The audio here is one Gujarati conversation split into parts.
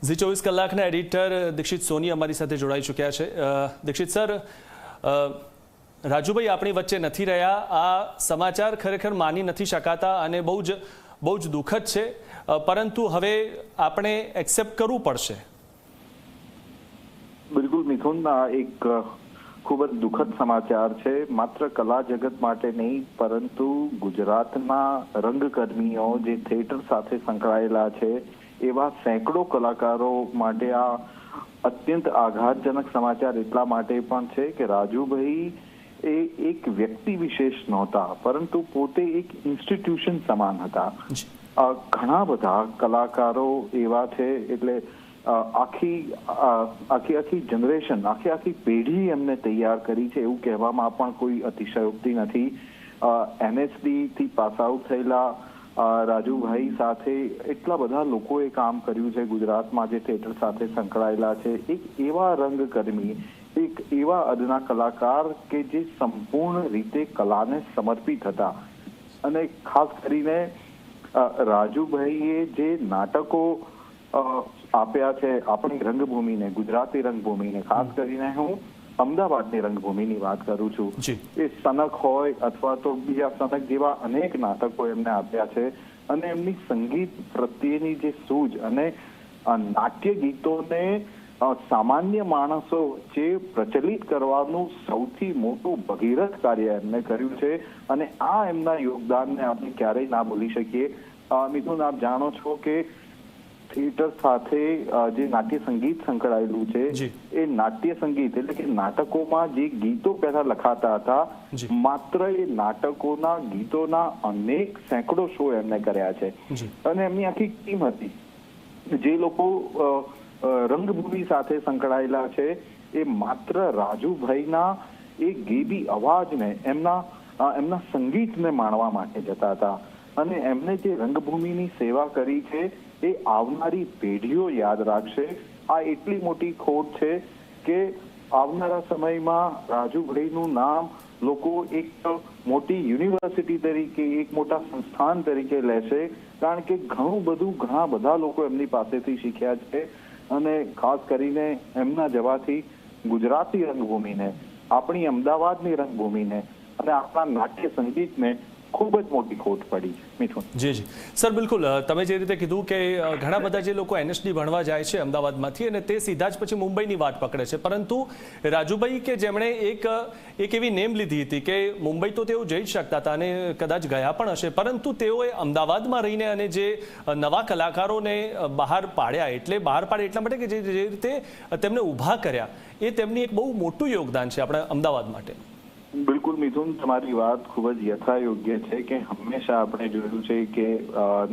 ઝી 24 કલાકના એડિટર દીક્ષિત સોની અમારી સાથે જોડાઈ ચૂક્યા છે। દીક્ષિત સર, રાજુભાઈ આપણી વચ્ચે નથી રહ્યા। આ સમાચાર ખરેખર માની નથી શકાતા અને બહુ જ દુઃખદ છે, પરંતુ હવે આપણે એક્સેપ્ટ કરવું પડશે। બિલકુલ મિથુન, આ એક ખૂબ જ દુઃખદ સમાચાર છે, માત્ર કલા જગત માટે નહીં પરંતુ ગુજરાતના રંગકર્મીઓ જે થિયેટર સાથે સંકળાયેલા છે એવા સેંકડો કલાકારો માટે આ અત્યંત આઘાતજનક સમાચાર એટલા માટે પણ છે કે રાજુભાઈ એ એક વ્યક્તિ વિશેષ નહોતા, પરંતુ પોતે એક ઇન્સ્ટિટ્યુશન સમાન હતા। ઘણા બધા કલાકારો એવા છે, એટલે આખી જનરેશન, આખી પેઢી એમને તૈયાર કરી છે એવું કહેવામાં પણ કોઈ અતિશયોક્તિ નથી। NSD થી પાસ આઉટ થયેલા રાજુભાઈ સાથે એટલા બધા લોકોએ કામ કર્યું છે ગુજરાતમાં જે થિયેટર સાથે સંકળાયેલા છે। એક એવા રંગકર્મી, એક એવા અદના કલાકાર કે જે સંપૂર્ણ રીતે કલાને સમર્પિત હતા, અને ખાસ કરીને રાજુભાઈએ જે નાટકો આપ્યા છે આપણી રંગભૂમિને, ગુજરાતી રંગભૂમિને, ખાસ કરીને હું અમદાવાદની રંગભૂમિની વાત કરું છું। એ સનક હોય અથવા તો બીજા સનક જેવા અનેક નાટકો એમને આપ્યા છે, અને એમની સંગીત પ્રત્યેની જે સૂઝ અને નાટ્ય ગીતોને સામાન્ય માણસો વચ્ચે પ્રચલિત કરવાનું સૌથી મોટું ભગીરથ કાર્ય એમને કર્યું છે, અને આ એમના યોગદાનને આપણે ક્યારેય ના ભૂલી શકીએ। મિથુન, આપ જાણો છો કે થિયેટર સાથે જે નાટ્ય સંગીત સંકળાયેલું છે એ નાટ્ય સંગીત એટલે કે નાટકોમાં જે ગીતો પહેલા લખાતા હતા, માત્ર એ નાટકોના ગીતોના અનેક સેંકડો શો એમને કર્યા છે, અને એમની આખી ટીમ હતી। જે લોકો રંગભૂમિ સાથે સંકળાયેલા છે એ માત્ર રાજુભાઈના એ ગેબી અવાજને, એમના સંગીતને માણવા માટે જતા હતા, અને એમને જે રંગભૂમિની સેવા કરી છે એ આવનારી પેઢીઓ યાદ રાખશે। આ એટલી મોટી ખોટ છે કે આવનારા સમયમાં રાજુભાઈનું નામ લોકો એક મોટી યુનિવર્સિટી તરીકે, એક મોટા સંસ્થાન તરીકે લેશે, કારણ કે ઘણા બધા લોકો એમની પાસેથી શીખ્યા છે, અને ખાસ કરીને એમના જવાથી ગુજરાતી રંગભૂમિને, આપણી અમદાવાદની રંગભૂમિને અને આપણા નાટ્ય સંગીતને ખૂબ જ મોટી ખોટ પડી। મિથુન જી સર, બિલકુલ તમે જે રીતે કીધું કે ઘણા બધા જે લોકો NSD ભણવા જાય છે અમદાવાદમાંથી અને તે સીધા જ પછી મુંબઈની વાટ પકડે છે, પરંતુ રાજુભાઈ કે જેમણે એક એવી નેમ લીધી હતી કે મુંબઈ તો તેઓ જઈ જ શકતા હતા અને કદાચ ગયા પણ હશે, પરંતુ તેઓએ અમદાવાદમાં રહીને અને જે નવા કલાકારોને બહાર પાડ્યા એટલા માટે કે જે રીતે તેમને ઊભા કર્યા, એ તેમની એક બહુ મોટું યોગદાન છે આપણા અમદાવાદ માટે। બિલકુલ મિથુન, તમારી વાત ખૂબ જ યથાયોગ્ય છે કે હંમેશા આપણે જોયું છે કે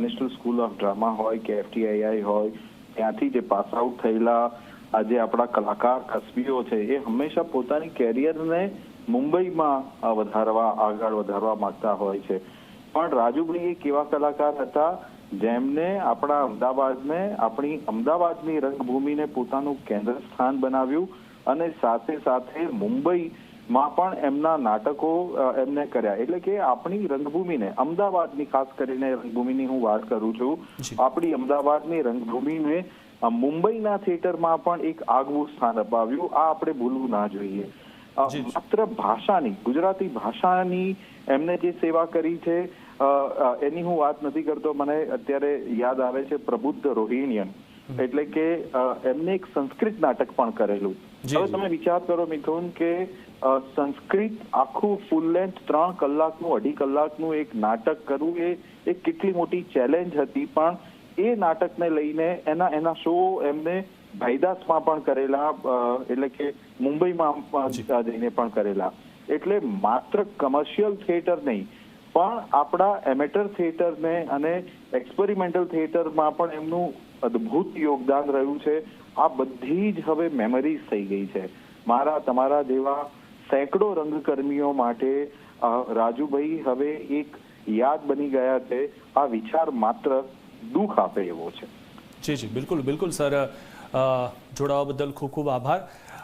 નેશનલ સ્કૂલ ઓફ ડ્રામા હોય કે FTII હોય, ત્યાંથી જે પાસ આઉટ થયેલા આજે આપણા કલાકાર કસબીઓ છે એ હંમેશા પોતાની કેરિયરને મુંબઈમાં આગળ વધારવા માંગતા હોય છે, પણ રાજુભાઈ એક એવા કલાકાર હતા જેમને આપણા અમદાવાદને, આપણી અમદાવાદની રંગભૂમિને પોતાનું કેન્દ્ર સ્થાન બનાવ્યું, અને સાથે સાથે મુંબઈ માં પણ એમના નાટકો એમને કર્યા। એટલે કે આપણી રંગભૂમિને, અમદાવાદની ખાસ કરીને રંગભૂમિની હું વાત કરું છું, આપણી અમદાવાદની રંગભૂમિને મુંબઈના થિયેટરમાં પણ એક આગવું સ્થાન અપાવ્યું। આ આપણે ભૂલવું ના જોઈએ। માત્ર ભાષાની, ગુજરાતી ભાષાની એમને જે સેવા કરી છે એની હું વાત નથી કરતો, મને અત્યારે યાદ આવે છે પ્રબુદ્ધ રોહિણીયન, એટલે કે એમને એક સંસ્કૃત નાટક પણ કરેલું। હવે તમે વિચાર કરો મિથુન કે સંસ્કૃત આખું ફૂલ લેન્થ 3 કલાકનું, 2.5 કલાકનું એક નાટક કરવું એ કેટલી મોટી ચેલેન્જ હતી, પણ એ નાટકને લઈને એના શો એમને ભાઈદાસમાં પણ કરેલા, એટલે કે મુંબઈમાં જઈને પણ કરેલા। એટલે માત્ર કમર્શિયલ થિયેટર નહીં પણ આપણા એમેટર થિયેટરને અને એક્સપેરિમેન્ટલ થિયેટરમાં પણ એમનું અદ્ભુત યોગદાન રહ્યું છે। આ બધી જ હવે મેમરીઝ થઈ ગઈ છે। મારા તમારા જેવા સેંકડો રંગકર્મીઓ માટે રાજુભાઈ હવે એક યાદ બની ગયા છે। આ વિચાર માત્ર દુઃખ આપે એવો છે। જી બિલકુલ સર, જોડાવા બદલ ખૂબ ખૂબ આભાર।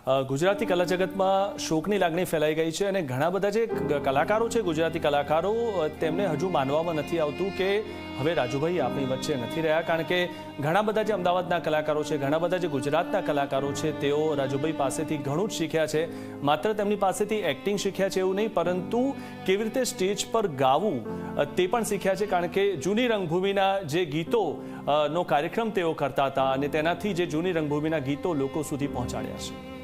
ગુજરાતી કલા જગતમાં શોકની લાગણી ફેલાઈ ગઈ છે અને ઘણા બધા જે કલાકારો છે, ગુજરાતી કલાકારો, તેમને હજુ માનવામાં નથી આવતું કે હવે રાજુભાઈ આપણી વચ્ચે નથી રહ્યા. કારણ કે ઘણા બધા જે અમદાવાદના કલાકારો છે, ઘણા બધા જે ગુજરાતના કલાકારો છે, તેઓ રાજુભાઈ પાસેથી ઘણું જ શીખ્યા છે. માત્ર તેમની પાસેથી એક્ટિંગ શીખ્યા છે એવું નહીં, પરંતુ કેવી રીતે સ્ટેજ પર ગાવું તે પણ શીખ્યા છે. કારણ કે જૂની રંગભૂમિના જે ગીતો નો કાર્યક્રમ તેઓ કરતા હતા અને તેનાથી જે જૂની રંગભૂમિના ગીતો લોકો સુધી પહોંચાડ્યા છે.